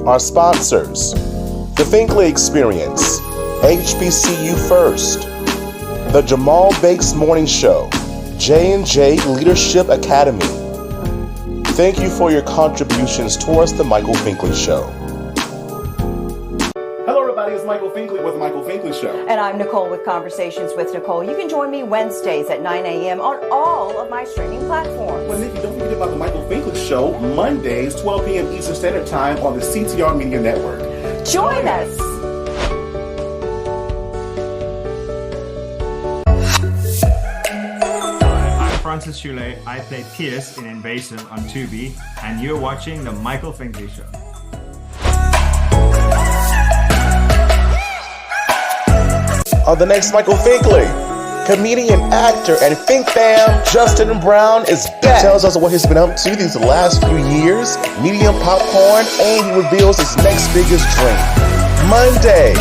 Our sponsors: The Finkley Experience, HBCU First, The Jamal Bakes Morning Show, J&J Leadership Academy. Thank you for your contributions towards The Michael Finkley Show. Hello everybody, it's Michael Finkley with The Michael Finkley Show. And I'm Nicole with Conversations with Nicole. You can join me Wednesdays at 9 a.m. on all of my streaming platforms. Well, Nikki, don't forget about The Michael Finkley Show, Mondays, 12 p.m. Eastern Standard Time on the CTR Media Network. Join us! Francis Chule. I play Pierce in Invasive on Tubi, and you're watching The Michael Finkley Show. On the next Michael Finkley, comedian, actor, and Fink fam, Justin Brown is back. He tells us what he's been up to these last few years, medium popcorn, and he reveals his next biggest dream. Monday.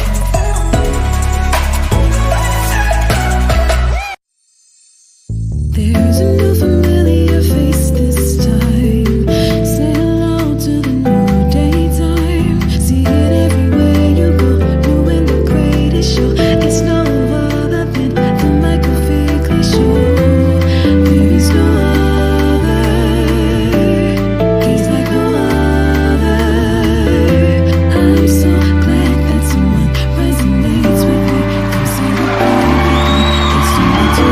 There's a new familiar face this time. Say hello to the new daytime. See it everywhere you go, doing the greatest show. It's no other than the Michael Finkley Show. There is no other. He's like no other. I'm so glad that someone resonates with me. Come celebrate with me. It's time to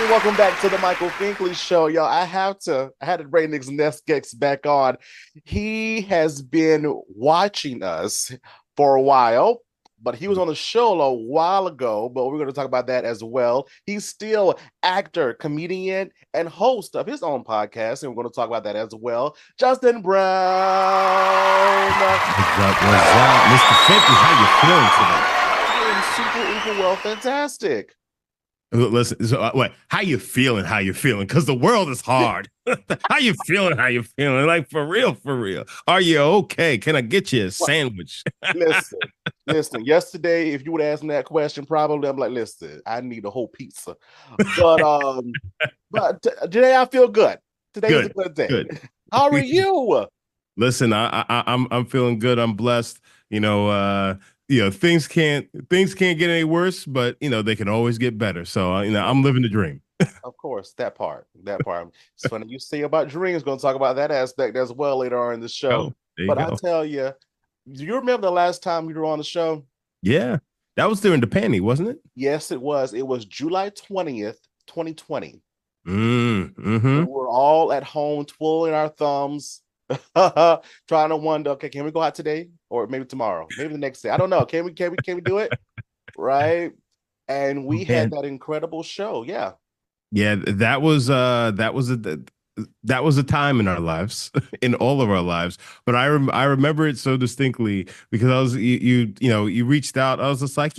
Welcome back to the Michael Finkley Show. Y'all, I had to bring Nick's Nest back on. He has been watching us for a while, but he was on the show a while ago, but we're going to talk about that as well. He's still actor, comedian, and host of his own podcast, and we're going to talk about that as well. Justin Brown. What's up, Mr. Finkley? How you feeling today? Super, uber well, fantastic. Listen, so wait, how you feeling? How you feeling? Because the world is hard. How you feeling? How you feeling? Like, for real, for real. Are you okay? Can I get you a sandwich? Listen. Yesterday, if you would ask me that question, probably I'm like, listen, I need a whole pizza. But today I feel good. Today is a good day. Good. How are you? Listen, I'm feeling good. I'm blessed. Things can't get any worse, but they can always get better. So I'm living the dream. Of course, that part. It's funny you say about dreams. Going to talk about that aspect as well later on in the show. But I tell you, do you remember the last time you were on the show? Yeah, that was during the pandemic, wasn't it? Yes, it was. It was July 20th, 2020. Mm-hmm. We were all at home twiddling our thumbs. Trying to wonder, okay, can we go out today or maybe tomorrow, maybe the next day? I don't know. Can we do it? Right? And we had that incredible show. Yeah, that was a time in our lives, in all of our lives. But I remember it so distinctly because I was you reached out. I was just like,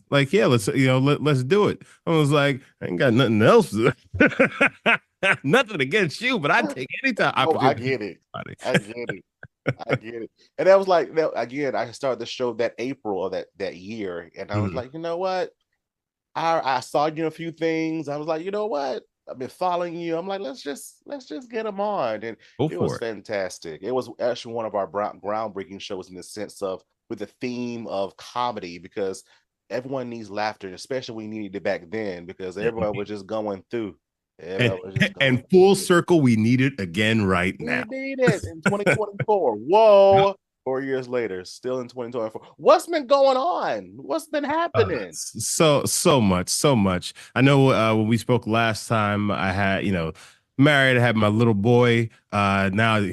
let's let's do it. I was like, I ain't got nothing else. Nothing against you, but I'd take any time. I get it. And that was like, again, I started the show that April of that year, and I was like, you know what? I saw you in a few things. I was like, you know what? I've been following you. I'm like, let's just get them on, and it was fantastic. It was actually one of our groundbreaking shows in the sense of with the theme of comedy, because everyone needs laughter, especially we needed it back then because everyone was just going through. And full circle, we need it again right now. We need it in 2024. Whoa. 4 years later, still in 2024. What's been going on? What's been happening? So much. I know when we spoke last time, I had, married, I had my little boy. Now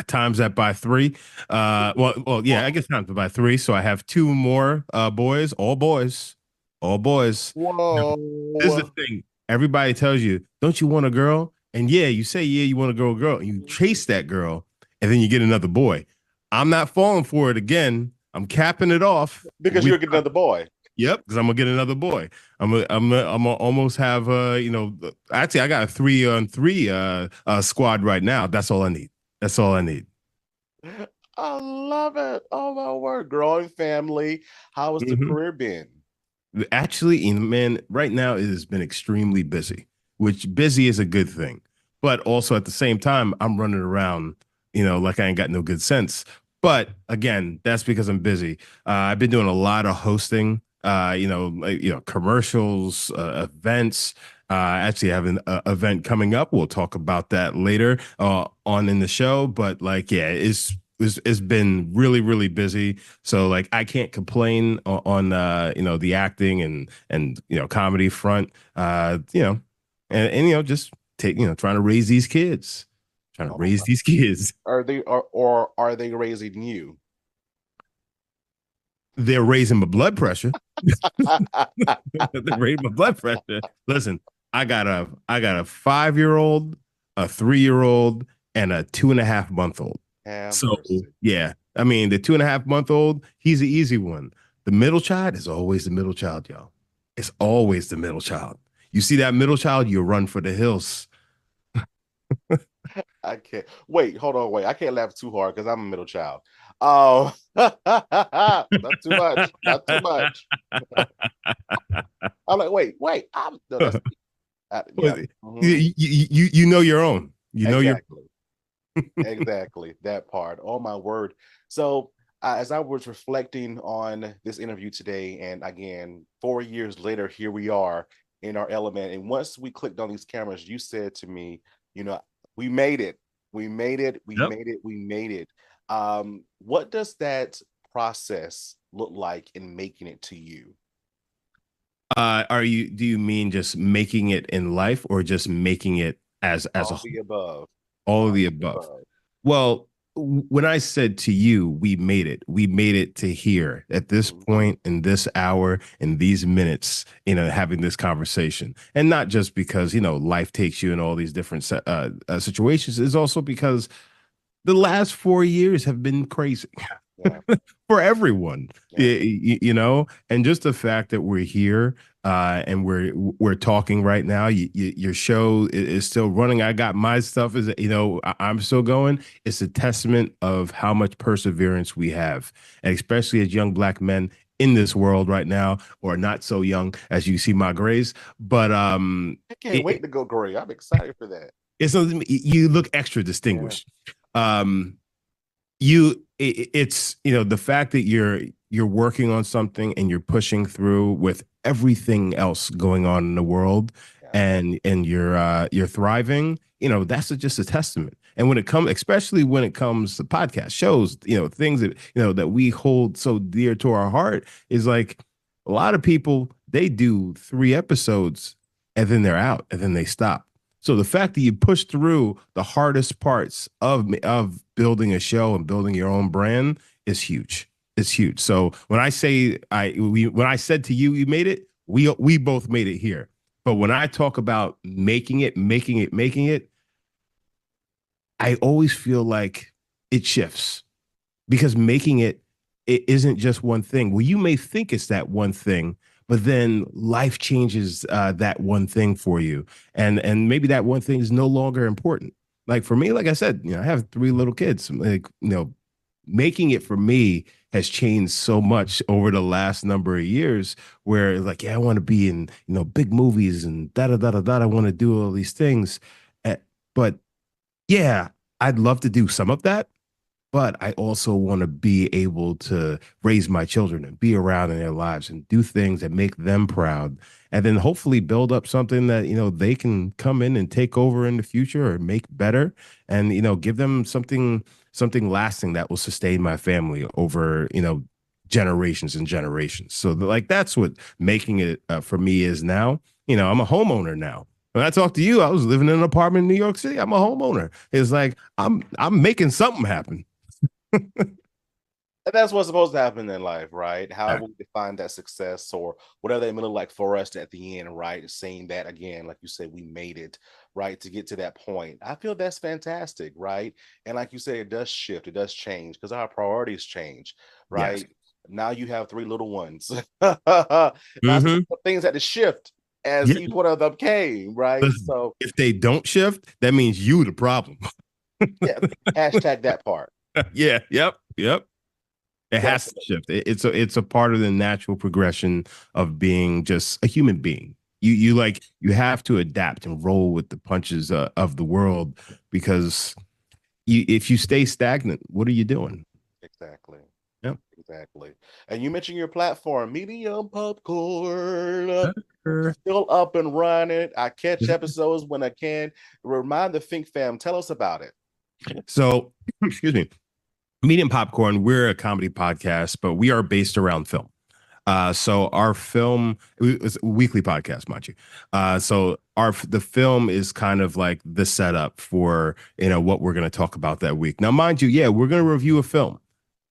times that by 3. I guess times by 3. So I have 2 more boys, all boys. Whoa. This is the thing. Everybody tells you, don't you want a girl? And you say, you want a girl. And you chase that girl, and then you get another boy. I'm not falling for it again. I'm capping it off. Because you're getting another boy. Yep, because I'm gonna get another boy. I'm gonna almost have actually I got a 3-on-3 squad right now. That's all I need. I love it. Oh my word. Growing family. How has the career been? Actually, man, right now it has been extremely busy, which busy is a good thing. but also at the same time, I'm running around, like I ain't got no good sense. But again, that's because I'm busy. I've been doing a lot of hosting, commercials, events. Actually, I have an event coming up. We'll talk about that later on in the show. But like, yeah, it's been really, really busy. So like, I can't complain on the acting and comedy front. Just trying to raise these kids, trying to Oh, raise these kids. or are they raising you? They're raising my blood pressure. They're raising my blood pressure. Listen, I got a 5-year-old, a 3-year-old, and a 2.5-month-old. Have So mercy. yeah, I mean the 2.5-month-old, he's the easy one. The middle child is always the middle child, y'all. It's always the middle child. You see that middle child, you run for the hills. I can't wait. Hold on, wait. I can't laugh too hard because I'm a middle child. Oh, not too much. Not too much. I'm like, wait. I'm no, that's yeah. Mhm. You know your own. You know your Exactly. Exactly. That part. Oh my word. So as I was reflecting on this interview today, and again, 4 years later, here we are in our element. And once we clicked on these cameras, you said to me, we made it. We made it. We Yep. made it. We made it. What does that process look like in making it to you? Do you mean just making it in life or just making it as a All whole? the above. All of All the the above. above. Well, when I said to you, we made it to here at this Mhm. point in this hour in these minutes, having this conversation. And not just because, life takes you in all these different situations, is also because the last 4 years have been crazy Yeah. for everyone. Yeah. And just the fact that we're here and we're talking right now. Your show is still running. I got my stuff. I'm still going. It's a testament of how much perseverance we have, and especially as young Black men in this world right now, or not so young as you see my grays. But I can't wait to go gray. I'm excited for that. it's you look extra Yeah. distinguished. Um, it's the fact that you're working on something and you're pushing through with everything else going on in the world, Yeah. and you're thriving. That's just a testament. And when it comes, especially when it comes to podcast shows, things that we hold so dear to our heart, is like a lot of people, they do 3 episodes and then they're out and then they stop. So the fact that you push through the hardest parts of building a show and building your own brand is huge. It's huge. So when I say when I said to you, you made it, we both made it here. But when I talk about making it, I always feel like it shifts, because making it isn't just one thing. Well, you may think it's that one thing, but then life changes that one thing for you, and maybe that one thing is no longer important. Like for me, like I said, I have 3 little kids. Like, making it for me has changed so much over the last number of years, where like, yeah, I want to be in big movies and da da da da da. I want to do all these things. Eh, but yeah, I'd love to do some of that, but I also want to be able to raise my children and be around in their lives and do things that make them proud. And then hopefully build up something that, they can come in and take over in the future or make better, and, give them something lasting that will sustain my family over, generations and generations. So like, that's what making it for me is now. I'm a homeowner now. When I talked to you, I was living in an apartment in New York City. I'm a homeowner. It's like I'm making something happen. And that's what's supposed to happen in life, right? Yeah. However we define that success or whatever that may look like for us at the end, right? Saying that again, like you said, we made it, right? To get to that point. I feel that's fantastic, right? And like you said, it does shift, it does change because our priorities change, Yes. right? Now you have 3 little ones. Now Mm-hmm. things had to shift as Yeah. each one of them came, right? Listen, So if they don't shift, that means you the problem. yeah, hashtag that part. Yeah. Yep. Yep. It has to Definitely. shift. It's a part of the natural progression of being just a human being. You have to adapt and roll with the punches of the world, because if you stay stagnant, what are you doing? Exactly. Yep. Exactly. And you mentioned your platform, Medium Popcorn. Sure. Still up and running. I catch episodes when I can. Remind the Fink fam, tell us about it. So, excuse me, Medium Popcorn, we're a comedy podcast, but we are based around film. So our film is a weekly podcast, mind you. So the film is kind of like the setup for, what we're going to talk about that week. Now, mind you, yeah, we're going to review a film,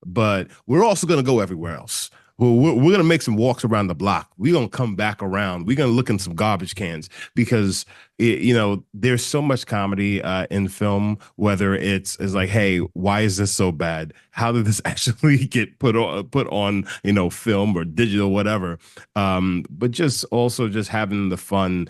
but we're also going to go everywhere else. We're going to make some walks around the block. We're going to come back around. We're going to look in some garbage cans, because there's so much comedy in film, whether it's like, hey, why is this so bad? How did this actually get put on film or digital, whatever. But just also just having the fun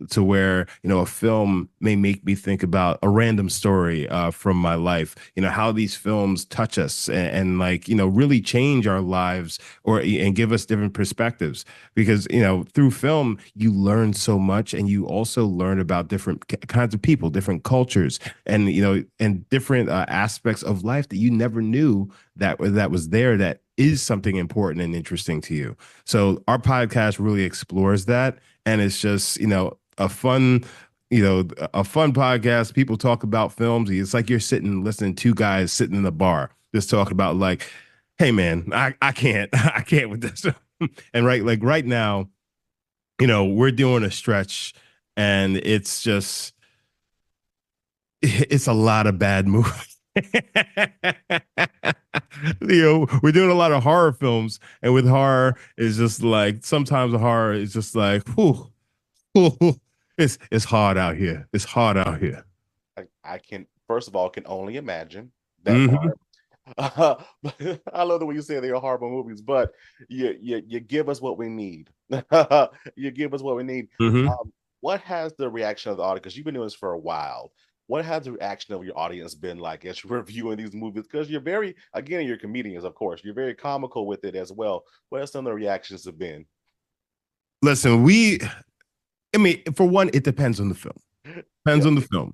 to where, a film may make me think about a random story from my life, how these films touch us and like, really change our lives and give us different perspectives, because through film you learn so much, and you also learn about different kinds of people, different cultures, and and different aspects of life that you never knew that was there, that is something important and interesting to you. So our podcast really explores that, and it's just a fun podcast. People talk about films. It's like you're sitting listening to two guys sitting in a bar just talking about, like, hey man, I can't I can't with this. And right now, we're doing a stretch, and it's a lot of bad movies. We're doing a lot of horror films, and with horror, it's just like sometimes the horror is just like, whew, it's hard out here. It's hard out here. I can, first of all, can only imagine that part. I love the way you say they are horrible movies, but you give us what we need. You give us what we need. What has the reaction of the audience? Because you've been doing this for a while. What has the reaction of your audience been like as you're reviewing these movies? Because you're you're comedians, of course. You're very comical with it as well. What have some of the reactions have been? Listen, for one, it depends on the film. Depends on the film.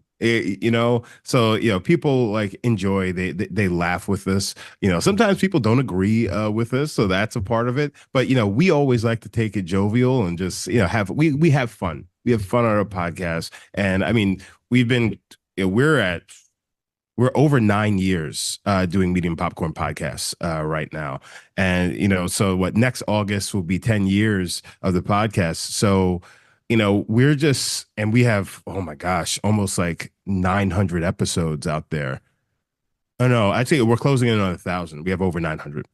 So people like enjoy, they laugh with us. Sometimes people don't agree with us, so that's a part of it. But we always like to take it jovial and just we have fun. We have fun on our podcast, and I mean we're over 9 years doing Medium Popcorn podcasts right now, and so next August will be 10 years of the podcast. So we have, oh my gosh, almost like 900 episodes out there. Oh no, I think we're closing in on 1,000. We have over 900.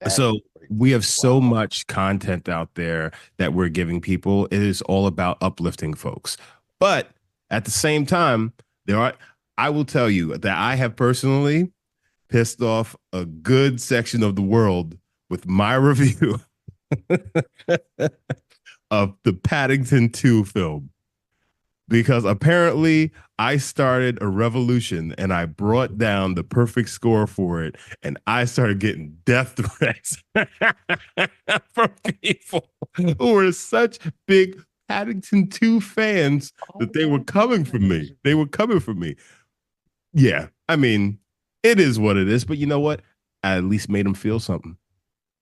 So we have so much content out there that we're giving people. It is all about uplifting folks. But at the same time, I will tell you that I have personally pissed off a good section of the world with my review of the Paddington 2 film, because apparently I started a revolution and I brought down the perfect score for it, and I started getting death threats from people who were such big Paddington 2 fans that they were coming for me. They were coming for me. Yeah, I mean, it is what it is, but you know what? I at least made them feel something.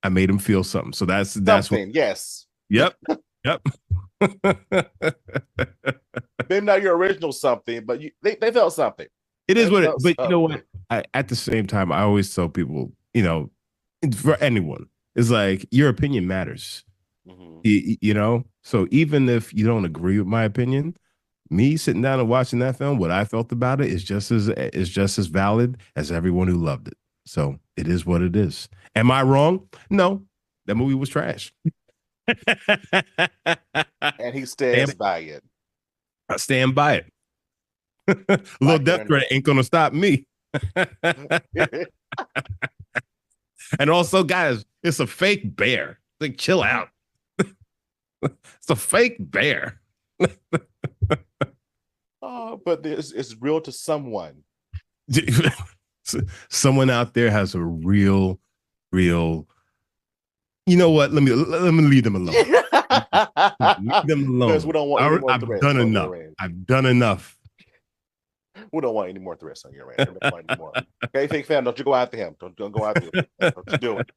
I made them feel something. So that's something, yes. Yep. Yep. Maybe not your original something, but they felt something. It is what it, but you know what? At the same time, I always tell people, for anyone, it's like your opinion matters. So even if you don't agree with my opinion, me sitting down and watching that film, what I felt about it is just as valid as everyone who loved it. So it is what it is. Am I wrong? No, that movie was trash. And he stands by it. I stand by it. A little death threat ain't gonna stop me. And also, guys, it's a fake bear. Like, chill out. It's a fake bear. Oh, but it's real to someone. Someone out there has a real You know what? Let me leave them alone. Leave them alone. Because we don't want any more I've threats done on enough. your end. I've done enough. We don't want any more threats on your end. We don't want any more. Okay, fake fan, don't you go after him. Don't go after him. Don't you do it.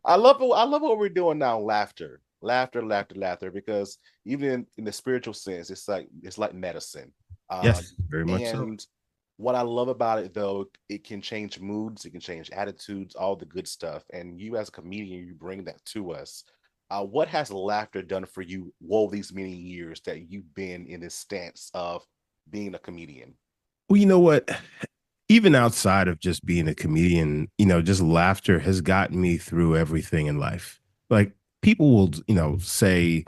I love what we're doing now. Laughter, because even in the spiritual sense, it's like medicine. Yes, very much so. And what I love about it, though, it can change moods, it can change attitudes, all the good stuff. And you, as a comedian, you bring that to us. What has laughter done for you all these many years that you've been in this stance of being a comedian? Well, you know what? Even outside of just being a comedian, just laughter has gotten me through everything in life. Like people will, say,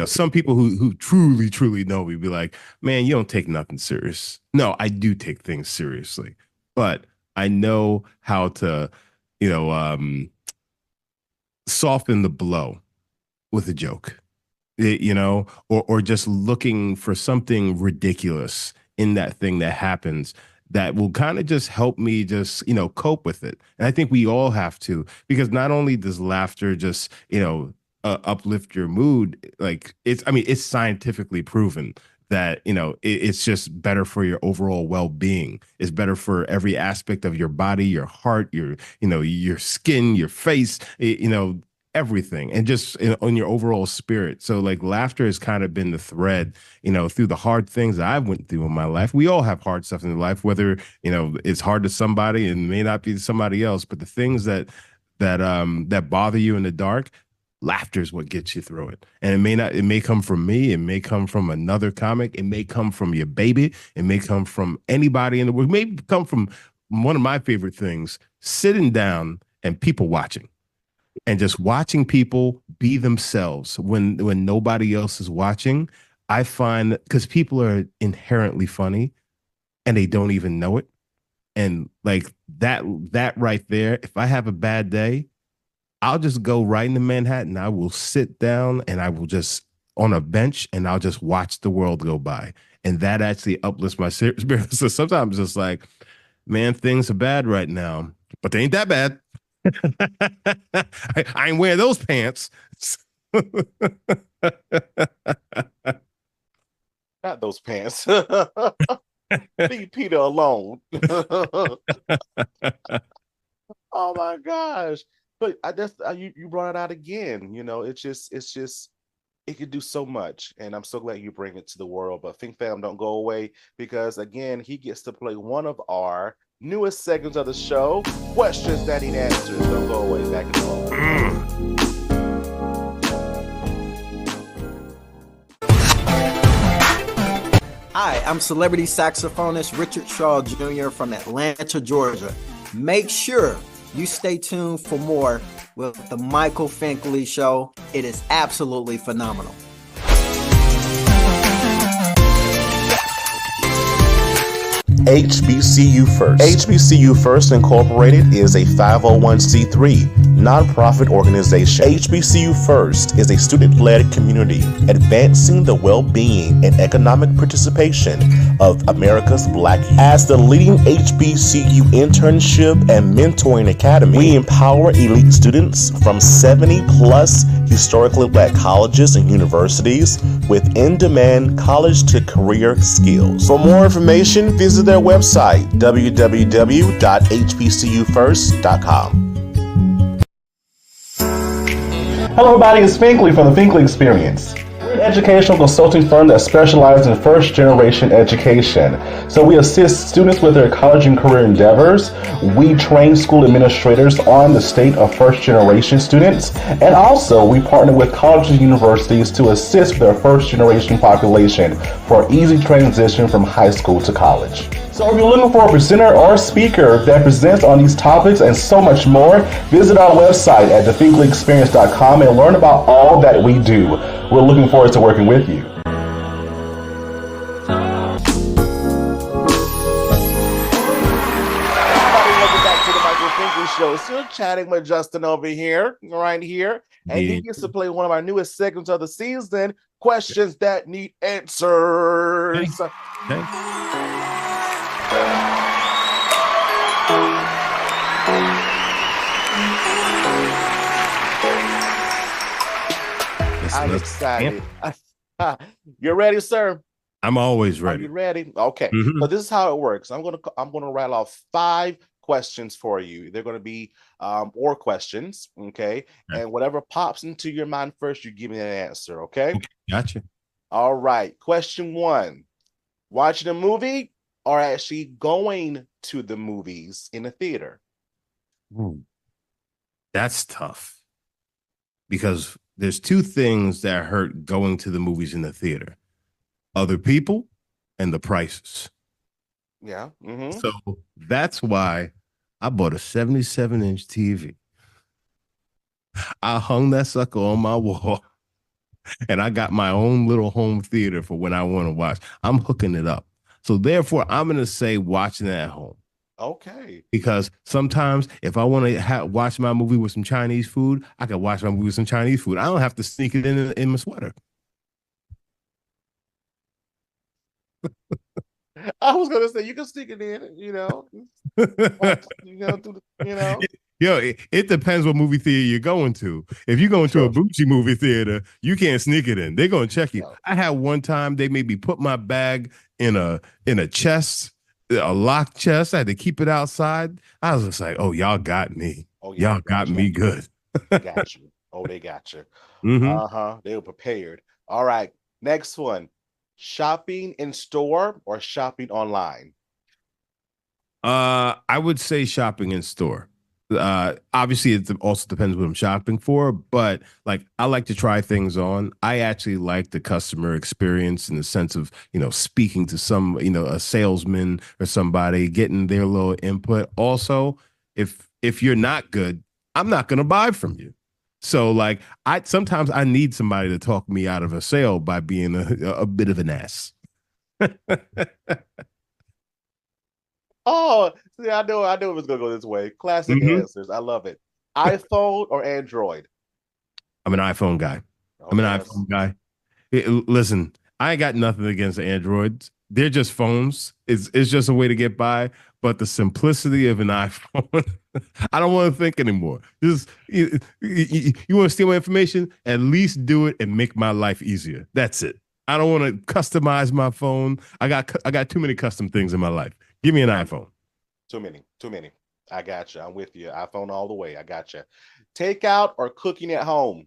some people who truly, truly know me be like, man, you don't take nothing serious. No, I do take things seriously, but I know how to, soften the blow with a joke, or just looking for something ridiculous in that thing that happens that will kind of just help me just, cope with it. And I think we all have to, because not only does laughter just, uplift your mood, like it's scientifically proven that, it's just better for your overall well-being. It's better for every aspect of your body, your heart, your skin, your face, everything, and just on your overall spirit. So like laughter has kind of been the thread, through the hard things that I went through in my life. We all have hard stuff in life, whether, it's hard to somebody and may not be to somebody else, but the things that bother you in the dark, laughter is what gets you through it. And it may come from me, it may come from another comic, it may come from your baby, it may come from anybody in the world, it may come from one of my favorite things, sitting down and people watching. And just watching people be themselves when nobody else is watching. I find, because people are inherently funny and they don't even know it. And like that right there, if I have a bad day, I'll just go right into Manhattan. I will sit down and I will just on a bench and I'll just watch the world go by. And that actually uplifts my spirit. So sometimes it's like, man, things are bad right now, but they ain't that bad. I ain't wearing those pants. Not those pants. Leave Peter alone. Oh my gosh. But I just you brought it out again. It's just it could do so much, and I'm so glad you bring it to the world. But Think Fam, don't go away, because again, he gets to play one of our newest segments of the show, Questions That Need Answers. Don't go away. Back in the moment. Hi, I'm celebrity saxophonist Richard Shaw Jr. from Atlanta, Georgia. Make sure you stay tuned for more with the Michael Finkley Show. It is absolutely phenomenal. HBCU First. HBCU First Incorporated is a 501c3 nonprofit organization. HBCU First is a student-led community advancing the well-being and economic participation of America's Black youth. As the leading HBCU internship and mentoring academy, we empower elite students from 70-plus historically Black colleges and universities with in-demand college-to-career skills. For more information, visit their website, www.hbcufirst.com. Hello everybody, it's Finkley from the Finkley Experience. We're an educational consulting firm that specializes in first-generation education. So we assist students with their college and career endeavors. We train school administrators on the state of first-generation students. And also, we partner with colleges and universities to assist their first-generation population for easy transition from high school to college. So if you're looking for a presenter or speaker that presents on these topics and so much more, visit our website at thefinkleyexperience.com and learn about all that we do. We're looking forward to working with you. Welcome back to the Michael Finkley Show. Still chatting with Justin over here, right here. And he gets to play one of our newest segments of the season, Questions That Need Answers. Okay. I'm excited. You're ready, sir? I'm always Are you ready. ready? Okay. Mhm. So this is how it works. I'm gonna rattle off 5 questions for you. They're gonna be or questions, okay? Okay. And whatever pops into your mind first, you give me an answer, okay? Okay, gotcha. All right. Question 1. Watching a movie or actually going to the movies in a theater? Ooh, that's tough because there's two things that hurt going to the movies in the theater: other people and the prices. Yeah. Mm-hmm. So that's why I bought a 77-inch TV. I hung that sucker on my wall and I got my own little home theater for when I want to watch. I'm hooking it up. So therefore, I'm going to say watching it at home. Okay. Because sometimes if I want to watch my movie with some Chinese food, I can watch my movie with some Chinese food. I don't have to sneak it in my sweater. I was gonna say you can stick it in, Yo, it depends what movie theater you're going to. If you're going to a bougie movie theater, you can't sneak it in. They're going to check you. No. I had one time they made me put my bag in a chest, a locked chest. I had to keep it outside. I was just like, oh, y'all got me. Oh, yeah, Y'all got me good. Got you. Oh, they got you. Mm-hmm. They were prepared. All right. Next one. Shopping in store or shopping online? I would say shopping in store. Obviously, it also depends what I'm shopping for, but like I like to try things on. I actually like the customer experience in the sense of, speaking to some, a salesman or somebody, getting their little input. Also, if you're not good, I'm not going to buy from you. So like sometimes I need somebody to talk me out of a sale by being a bit of an ass. Oh, see, I knew it was gonna go this way. Classic answers. I love it. iPhone or Android? I'm an iPhone guy. Oh, I'm an yes. iPhone guy. Listen, I ain't got nothing against Androids. They're just phones. It's just a way to get by. But the simplicity of an iPhone, I don't want to think anymore. Just you want to steal my information? At least do it and make my life easier. That's it. I don't want to customize my phone. I got too many custom things in my life. Give me an iPhone. Too many. I got you. I'm with you. iPhone all the way. I got you. Takeout or cooking at home?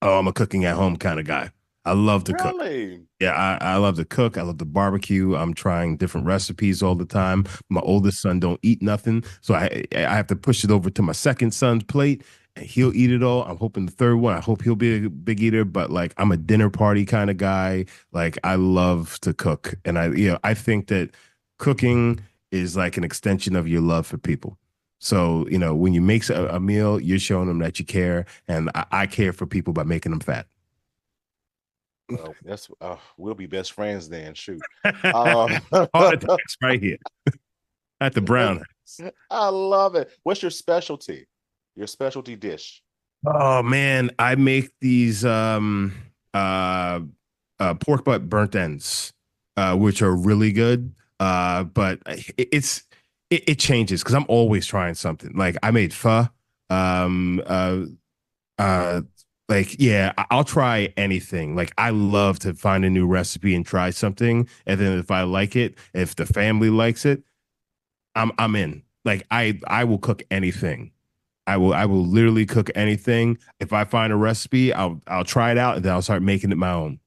Oh, I'm a cooking at home kind of guy. I love to cook. Really? Yeah, I love to cook. I love to barbecue. I'm trying different recipes all the time. My oldest son don't eat nothing, so I have to push it over to my second son's plate, and he'll eat it all. I'm hoping the third one, I hope he'll be a big eater, but like I'm a dinner party kind of guy. Like I love to cook, and I think that cooking is like an extension of your love for people. So, when you make a meal, you're showing them that you care, and I care for people by making them fat. Well, we'll be best friends then. Shoot. Heart attacks right here at the Brown House. I love it. What's your specialty? Your specialty dish? Oh man, I make these pork butt burnt ends, which are really good. But it changes because I'm always trying something. Like I made pho. Like, yeah, I'll try anything. Like, I love to find a new recipe and try something. And then if I like it, if the family likes it, I'm in. Like, I will cook anything. I will literally cook anything. If I find a recipe, I'll try it out and then I'll start making it my own.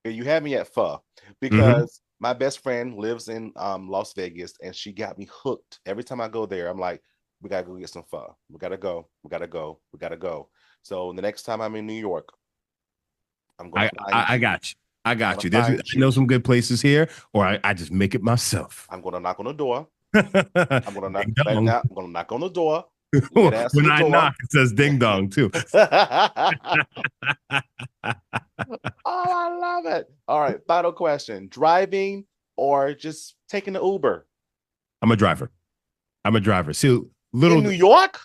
You had me at pho because my best friend lives in Las Vegas and she got me hooked. Every time I go there, I'm like, we gotta go get some pho. We gotta go. So the next time I'm in New York, I'm going. I got you. I know some good places here, or I just make it myself. I'm gonna knock on the door. I'm gonna knock on the door. When I knock, it says ding dong too. Oh, I love it. All right, final question: driving or just taking the Uber? I'm a driver. See, In New York?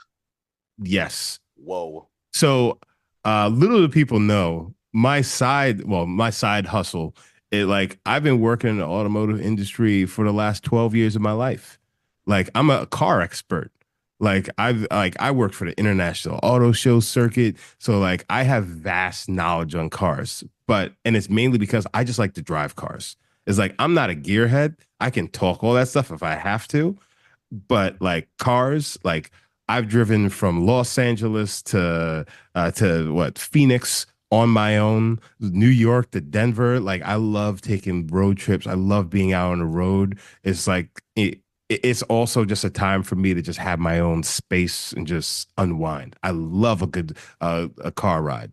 Yes. Whoa. So little do people know my side hustle. I've been working in the automotive industry for the last 12 years of my life. Like I'm a car expert. Like I worked for the International Auto Show circuit, so like I have vast knowledge on cars. And it's mainly because I just like to drive cars. It's like I'm not a gearhead. I can talk all that stuff if I have to, but like cars, like I've driven from Los Angeles to Phoenix on my own, New York to Denver. Like I love taking road trips. I love being out on the road. It's like it's also just a time for me to just have my own space and just unwind. I love a good a car ride.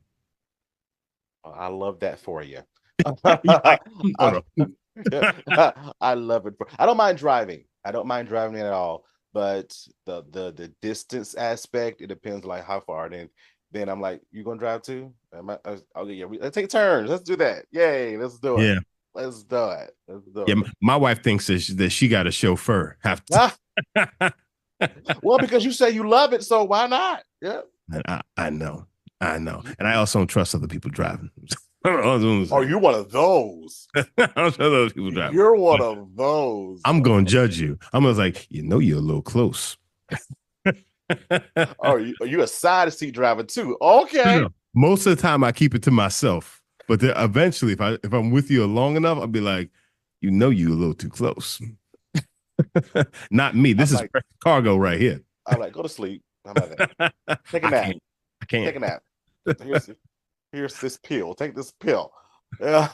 I love that for you. Like, I love it. I don't mind driving. I don't mind driving at all. But the distance aspect, it depends like how far. Then I'm like, you gonna drive too? Okay, yeah, let's take turns. Let's do that. Yay, let's do it. Yeah. Let's do it. Yeah, my wife thinks that she got a chauffeur. Have to. Well, because you say you love it, so why not? Yeah. I know. And I also don't trust other people driving. Oh, you're one of those. I don't trust other people driving. You're one of those. I'm going to judge you. I'm gonna like, you're a little close. Oh, you a side seat driver too? Okay. No, most of the time, I keep it to myself. But then eventually, if I'm with you long enough, I'll be like, you a little too close. Not me. This is like, cargo right here. I'm like, go to sleep. How about that? Take a nap. I can't. Take a nap. Here's this pill. Take this pill. Yeah.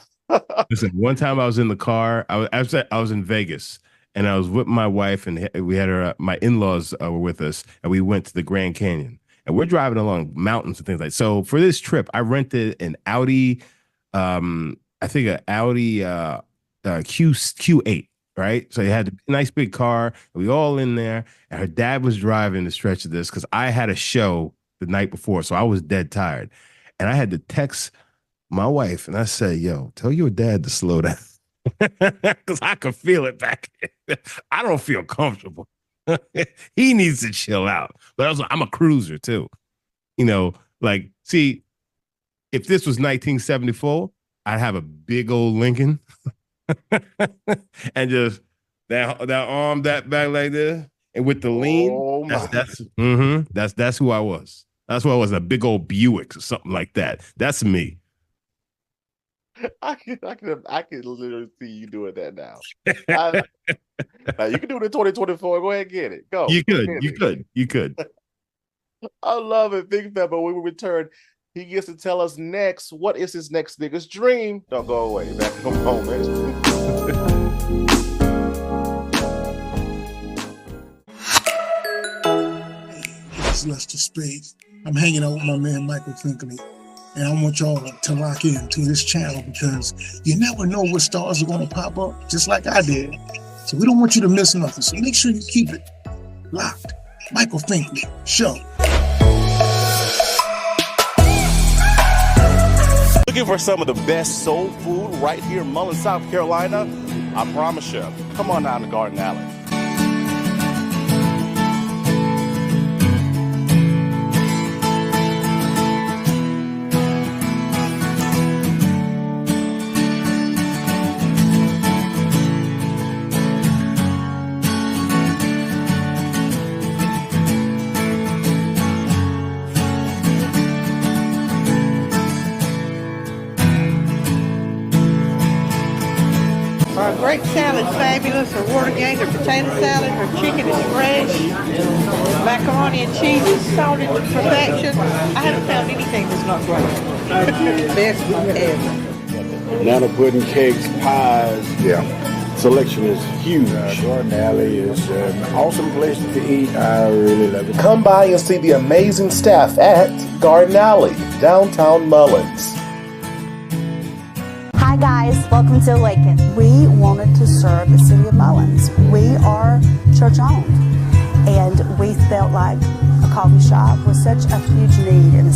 Listen, one time I was in the car. I was in Vegas, and I was with my wife, and we had my in-laws were with us, and we went to the Grand Canyon. And we're driving along mountains and things like that. So for this trip, I rented an Audi, I think an Audi Q8, right? So it had a nice big car. We all in there, and her dad was driving the stretch of this because I had a show the night before, so I was dead tired. And I had to text my wife, and I said, yo, tell your dad to slow down. Because I could feel it back. I don't feel comfortable. He needs to chill out. But I'm a cruiser too. Like, see, if this was 1974, I'd have a big old Lincoln and just that arm that back like this, and with the lean. That's who I was. That's who I was. A big old Buick or something like that. That's me. I can literally see you doing that now. Now you can do it in 2024. Go ahead and get it. Go. You could. I love it, Big Pepper. When we return, he gets to tell us next what is his next biggest dream. Don't go away. Back in a moment. It's Lester Spades. I'm hanging out with my man Michael Finkley. And I want y'all to lock in to this channel because you never know what stars are going to pop up, just like I did. So we don't want you to miss nothing. So make sure you keep it locked. Michael Finkley Show. Looking for some of the best soul food right here in Mullins, South Carolina? I promise you. Come on down to Garden Alley. Our grape salad is fabulous. Her water gained, her potato salad, her chicken is fresh. Macaroni and cheese is salted to perfection. I haven't found anything that's not great. Best ever. Banana pudding, cakes, pies. Yeah. Selection is huge. Garden Alley is an awesome place to eat. I really love it. Come by and see the amazing staff at Garden Alley, downtown Mullins. Hi guys, welcome to Awaken. We wanted to serve the city of Mullins. We are church owned, and we felt like a coffee shop was such a huge need in the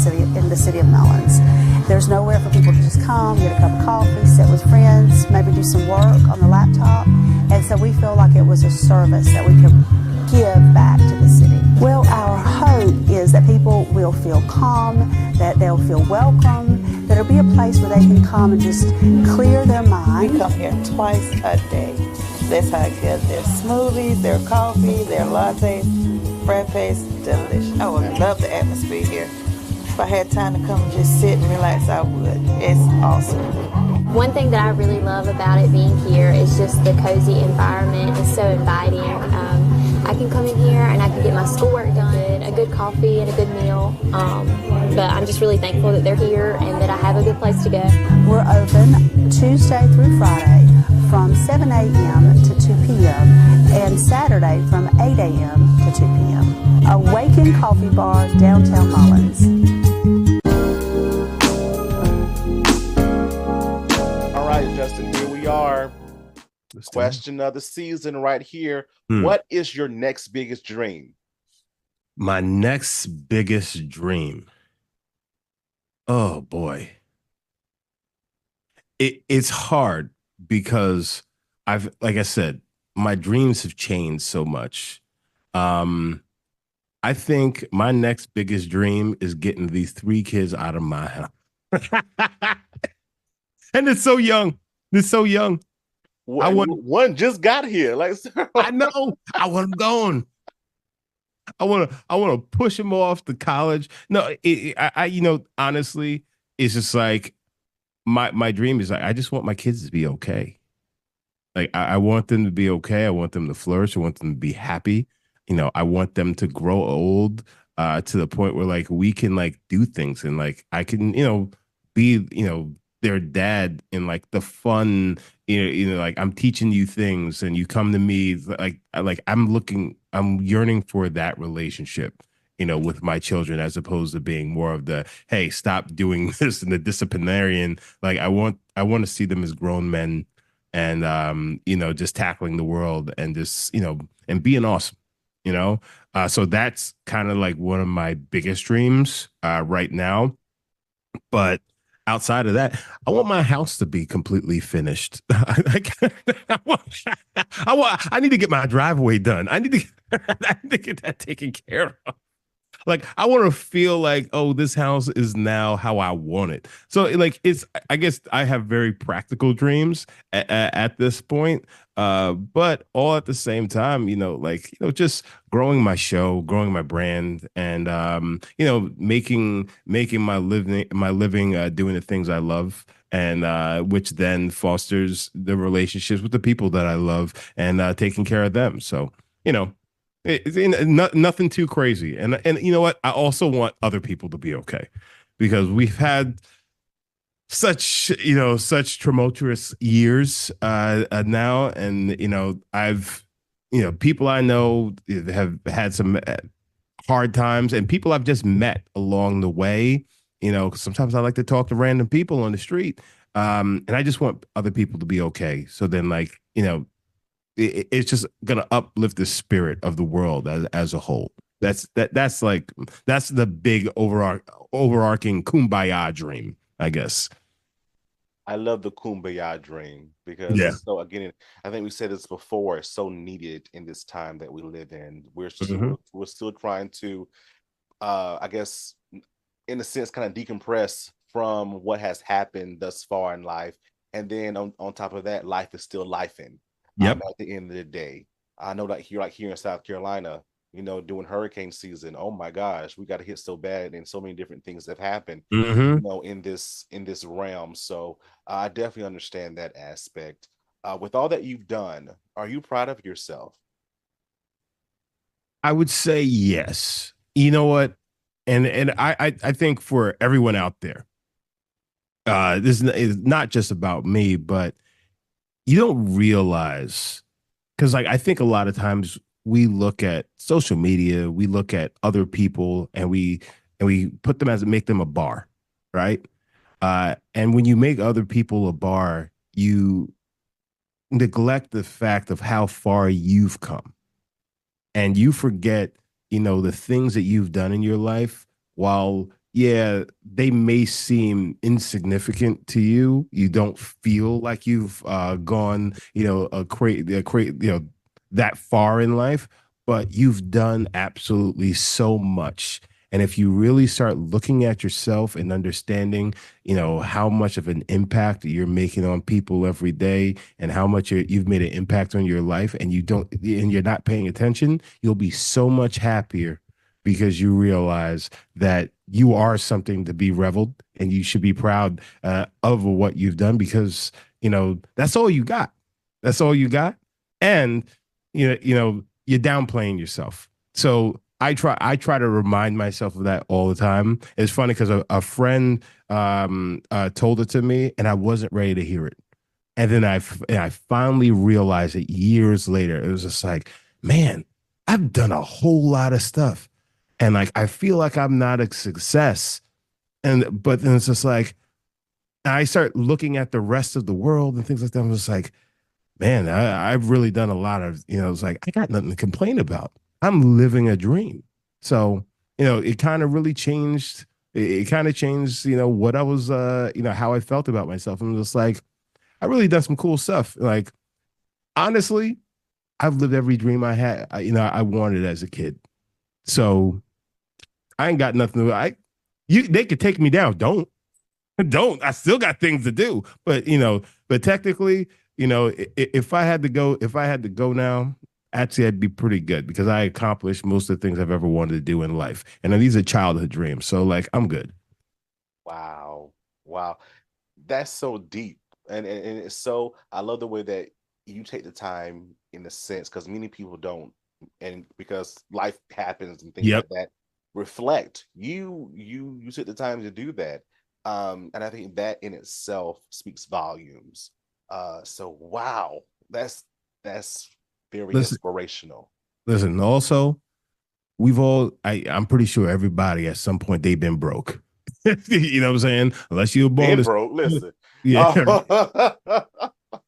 city of Mullins. There's nowhere for people to just come, get a cup of coffee, sit with friends, maybe do some work on the laptop. And so we feel like it was a service that we could give back to the city. Well, our hope is that people will feel calm, that they'll feel welcome, that it'll be a place where they can come and just clear their mind. We come here twice a day. That's how good their smoothies, their coffee, their lattes. frappe is delicious. I would love the atmosphere here. If I had time to come and just sit and relax, I would. It's awesome. One thing that I really love about it being here is just the cozy environment. It's so inviting. I can come in here and I can get my schoolwork done, a good coffee and a good meal. But I'm just really thankful that they're here and that I have a good place to go. We're open Tuesday through Friday from 7 a.m. to 2 p.m. and Saturday from 8 a.m. to 2 p.m. Awaken Coffee Bar, downtown Mullins. All right, Justin, here we are. Question of the season right here. What is your next biggest dream? My next biggest dream. Oh boy. It's hard because like I said, my dreams have changed so much. I think my next biggest dream is getting these 3 kids out of my house. And it's so young. It's so young. One just got here. Like, I know. I want them gone. I want to push him off to college. No, honestly, it's just like my dream is like I just want my kids to be okay. Like I want them to be okay. I want them to flourish. I want them to be happy. I want them to grow old to the point where like we can like do things and like I can be their dad in like the fun. Like I'm teaching you things and you come to me like I'm yearning for that relationship, with my children as opposed to being more of the, hey, stop doing this and the disciplinarian. Like I want to see them as grown men and, just tackling the world and just, and being awesome, so that's kind of like one of my biggest dreams right now. But outside of that, I want my house to be completely finished. I need to get my driveway done. I need to get that taken care of. Like, I want to feel like, oh, this house is now how I want it. So, like, I guess I have very practical dreams at this point, but all at the same time, just growing my show, growing my brand, and making my living doing the things I love, and which then fosters the relationships with the people that I love and taking care of them. So, it's nothing too crazy. And you know what? I also want other people to be okay because we've had such tumultuous years now. And, I've, people I know have had some hard times and people I've just met along the way, 'cause sometimes I like to talk to random people on the street. And I just want other people to be okay. So then it's just gonna uplift the spirit of the world as a whole. That's the big overarching kumbaya dream, I guess. I love the kumbaya dream because so again, I think we said this before, it's so needed in this time that we live in. We're still trying to I guess in a sense kind of decompress from what has happened thus far in life. And then on top of that, life is still lifing. At the end of the day, I know that here in South Carolina, doing hurricane season, oh my gosh, we got hit so bad and so many different things have happened, in this realm. So I definitely understand that aspect. With all that you've done, are you proud of yourself? I would say yes. You know what? And I think for everyone out there, this is not just about me, but you don't realize, because I think a lot of times we look at social media, we look at other people, and we put them make them a bar, right? And when you make other people a bar, you neglect the fact of how far you've come, and you forget, the things that you've done in your life. While they may seem insignificant to you, you don't feel like you've gone, that far in life, but you've done absolutely so much. And if you really start looking at yourself and understanding, how much of an impact you're making on people every day and how much you've made an impact on your life and you're not paying attention, you'll be so much happier because you realize that you are something to be reveled and you should be proud of what you've done because, that's all you got. That's all you got. And, you're downplaying yourself. So I try to remind myself of that all the time. It's funny because a friend told it to me and I wasn't ready to hear it. And then I finally realized it years later. It was just like, man, I've done a whole lot of stuff. And like, I feel like I'm not a success. But then it's just like, I start looking at the rest of the world and things like that. I'm just like, man, I've really done a lot of, it's like, I got nothing to complain about. I'm living a dream. So, it kind of really changed. It kind of changed, what I was, how I felt about myself. I'm just like, I really done some cool stuff. Like, honestly, I've lived every dream I had, I wanted as a kid. So I ain't got nothing to, they could take me down. Don't. I still got things to do. But, but technically, if I had to go now, actually, I'd be pretty good because I accomplished most of the things I've ever wanted to do in life. And these are childhood dreams. So like, I'm good. Wow. That's so deep. And it's so, I love the way that you take the time in the sense, because many people don't. And because life happens and things like that, reflect. You took the time to do that. And I think that in itself speaks volumes. So wow, that's very inspirational. Listen, also, I'm pretty sure everybody at some point they've been broke. You know what I'm saying? Unless you were born broke, listen. Yeah.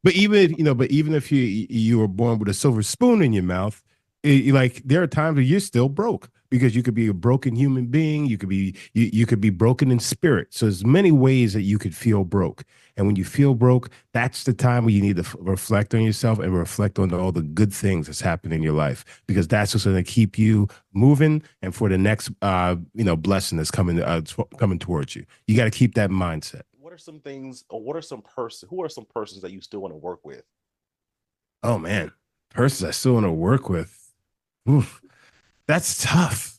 But even if you were born with a silver spoon in your mouth, like there are times where you're still broke because you could be a broken human being. You could be broken in spirit. So there's many ways that you could feel broke. And when you feel broke, that's the time where you need to reflect on yourself and reflect on all the good things that's happened in your life, because that's what's going to keep you moving. And for the next, blessing that's coming towards you, you got to keep that mindset. What are some things, or who are some persons that you still want to work with? Oh man, persons I still want to work with. Oof, that's tough.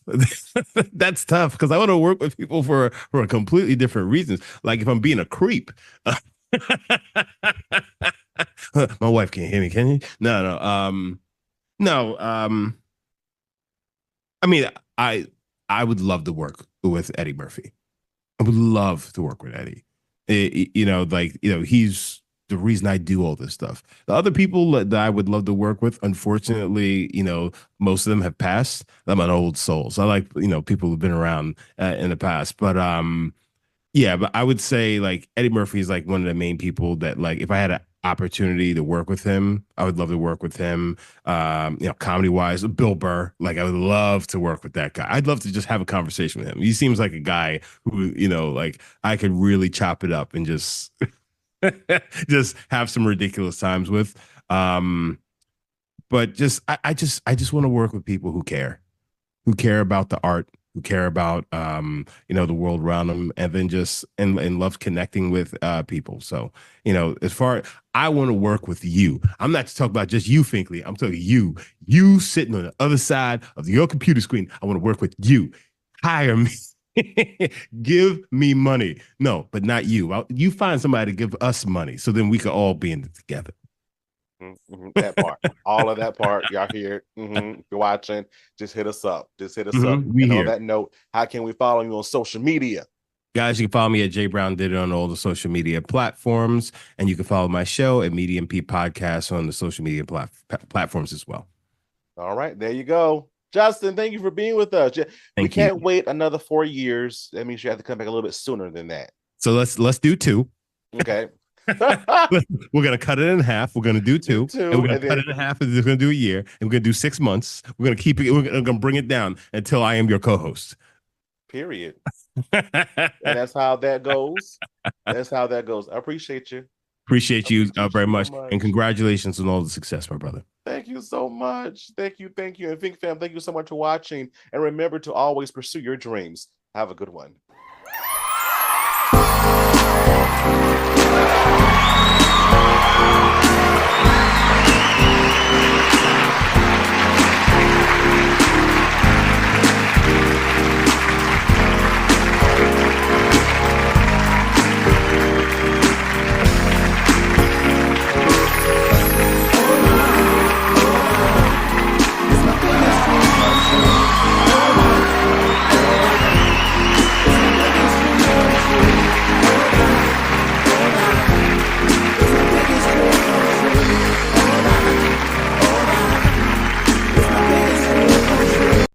That's tough because I want to work with people for a completely different reasons. Like if I'm being a creep, my wife can't hear me. Can you? No. I mean, I would love to work with Eddie Murphy. I would love to work with Eddie. He's the reason I do all this stuff. The other people that I would love to work with, unfortunately, most of them have passed. I'm an old soul. So I like, people who've been around in the past. But but I would say like Eddie Murphy is like one of the main people that like, if I had an opportunity to work with him, I would love to work with him. Comedy wise, Bill Burr, like I would love to work with that guy. I'd love to just have a conversation with him. He seems like a guy who, like I could really chop it up and just just have some ridiculous times with. But I just want to work with people who care about the art, who care about the world around them, and then just and love connecting with people. So as far I want to work with you. I'm not talking about just you, Finkley. I'm talking you sitting on the other side of your computer screen. I want to work with you. Hire me. Give me money. No, but not you. You find somebody to give us money so then we could all be in it together. That part. All of that part. Y'all hear? If you're watching, just hit us up. Up. And on that note, how can we follow you on social media? Guys, you can follow me at J Brown Did It on all the social media platforms. And you can follow my show at Medium P Podcast on the social media platforms as well. All right. There you go. Justin, thank you for being with us. We can't wait another 4 years. That means you have to come back a little bit sooner than that. So let's do 2. Okay. We're gonna cut it in half. We're gonna do 2, and we're gonna cut it in half, and we're gonna do a year, and we're gonna do 6 months. We're gonna keep it. We're gonna bring it down until I am your co-host. Period. And that's how that goes. I appreciate you. Appreciate you very much. So much. And congratulations on all the success, my brother. Thank you so much. Thank you. And Fink fam, thank you so much for watching. And remember to always pursue your dreams. Have a good one.